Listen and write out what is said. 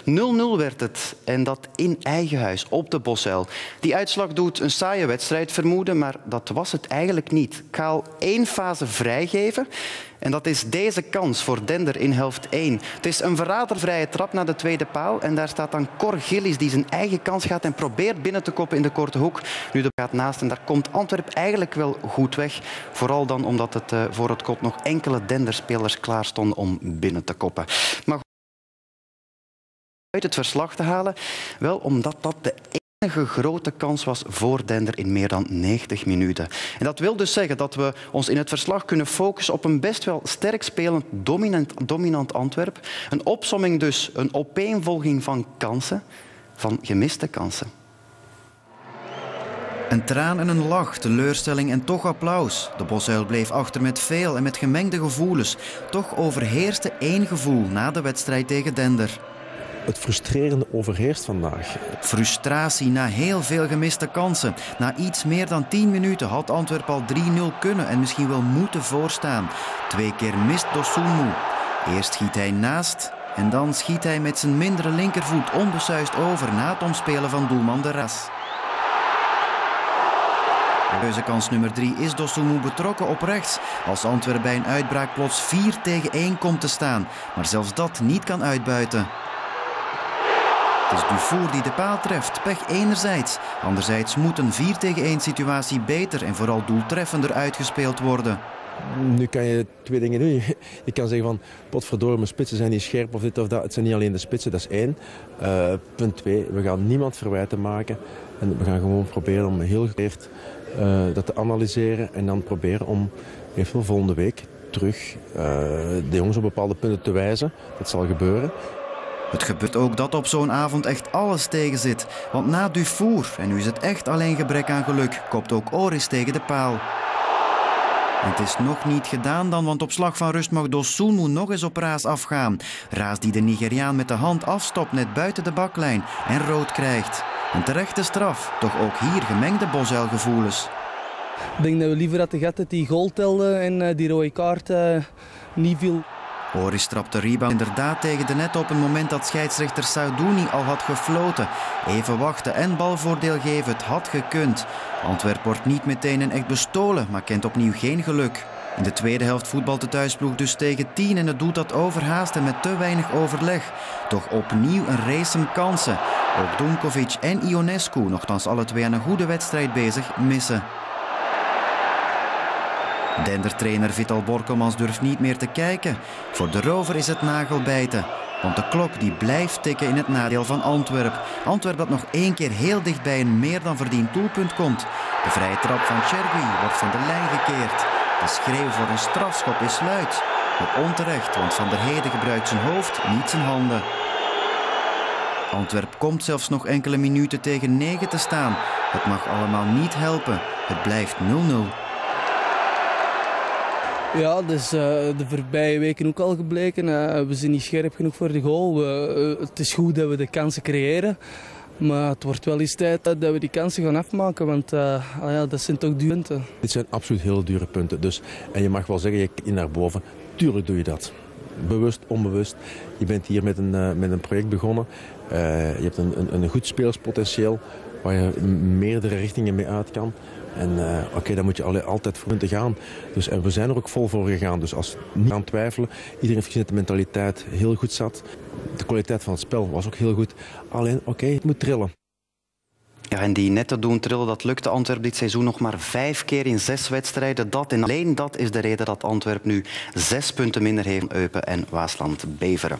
0-0 werd het en dat in eigen huis op de Bosuil. Die uitslag doet een saaie wedstrijd vermoeden, maar dat was het eigenlijk niet. Ik ga al 1 fase vrijgeven. En dat is deze kans voor Dender in helft 1. Het is een verradervrije trap naar de tweede paal. En daar staat dan Cor Gillies die zijn eigen kans gaat en probeert binnen te koppen in de korte hoek. Nu de gaat naast en daar komt Antwerpen eigenlijk wel goed weg. Vooral dan omdat het voor het kot nog enkele Dender-spelers klaar stonden om binnen te koppen. Maar uit het verslag te halen, wel omdat dat de enige grote kans was voor Dender in meer dan 90 minuten. En dat wil dus zeggen dat we ons in het verslag kunnen focussen op een best wel sterk spelend, dominant Antwerp. Een opsomming dus, een opeenvolging van kansen, van gemiste kansen. Een traan en een lach, teleurstelling en toch applaus. De Bosuil bleef achter met veel en met gemengde gevoelens. Toch overheerste één gevoel na de wedstrijd tegen Dender. Het frustrerende overheerst vandaag. Frustratie na heel veel gemiste kansen. Na iets meer dan 10 minuten had Antwerpen al 3-0 kunnen en misschien wel moeten voorstaan. 2 keer mist Dosunmu. Eerst schiet hij naast en dan schiet hij met zijn mindere linkervoet onbesuisd over na het omspelen van doelman De Ras. Keuzekans nummer 3 is Dosunmu betrokken op rechts. Als Antwerpen bij een uitbraak plots 4-1 komt te staan. Maar zelfs dat niet kan uitbuiten. Het is Dufour die de paal treft. Pech enerzijds. Anderzijds moet een 4-1 situatie beter en vooral doeltreffender uitgespeeld worden. Nu kan je 2 dingen doen. Je kan zeggen van, potverdorie, mijn spitsen zijn niet scherp of dit of dat. Het zijn niet alleen de spitsen, dat is 1. Punt 2, we gaan niemand verwijten maken. En we gaan gewoon proberen om heel geleerd dat te analyseren. En dan proberen om eventueel volgende week terug de jongens op bepaalde punten te wijzen. Dat zal gebeuren. Het gebeurt ook dat op zo'n avond echt alles tegen zit. Want na Dufour, en nu is het echt alleen gebrek aan geluk, kopt ook Oris tegen de paal. En het is nog niet gedaan dan, want op slag van rust mag Dosunmu nog eens op Raas afgaan. Raas die de Nigeriaan met de hand afstopt net buiten de baklijn en rood krijgt. Een terechte straf, toch ook hier gemengde Bosuil-gevoelens. Ik denk dat we liever hadden gehad dat die goal telde en die rode kaart niet viel. Oris trapt de rebound inderdaad tegen de net op een moment dat scheidsrechter Saudouni al had gefloten. Even wachten en balvoordeel geven, het had gekund. Antwerpen wordt niet meteen en echt bestolen, maar kent opnieuw geen geluk. In de tweede helft voetbalt de thuisploeg dus tegen 10 en het doet dat overhaast en met te weinig overleg. Toch opnieuw een race om kansen. Ook Dunkovic en Ionescu, nogthans alle twee aan een goede wedstrijd bezig, missen. Dender-trainer Vital Borkelmans durft niet meer te kijken. Voor de rover is het nagelbijten. Want de klok die blijft tikken in het nadeel van Antwerpen. Antwerpen dat nog 1 keer heel dicht bij een meer dan verdiend doelpunt komt. De vrije trap van Chergui wordt van de lijn gekeerd. De schreeuw voor een strafschop is luid. Maar onterecht, want Van der Heijden gebruikt zijn hoofd, niet zijn handen. Antwerpen komt zelfs nog enkele minuten tegen 9 te staan. Het mag allemaal niet helpen. Het blijft 0-0. Ja, dat is de voorbije weken ook al gebleken. We zijn niet scherp genoeg voor de goal. Het is goed dat we de kansen creëren. Maar het wordt wel eens tijd dat we die kansen gaan afmaken. Want dat zijn toch dure punten. Dit zijn absoluut heel dure punten. Dus, en je mag wel zeggen, je kijkt naar boven. Tuurlijk doe je dat. Bewust, onbewust. Je bent hier met een project begonnen. Je hebt een goed spelerspotentieel waar je meerdere richtingen mee uit kan. En daar moet je altijd voor te gaan. Dus, en we zijn er ook vol voor gegaan. Dus als niet aan twijfelen. Iedereen heeft gezien dat de mentaliteit heel goed zat. De kwaliteit van het spel was ook heel goed. Alleen, het moet trillen. Ja, en die net te doen trillen, dat lukte Antwerpen dit seizoen nog maar 5 keer in 6 wedstrijden. Alleen dat is de reden dat Antwerpen nu 6 punten minder heeft dan Eupen en Waasland-Beveren.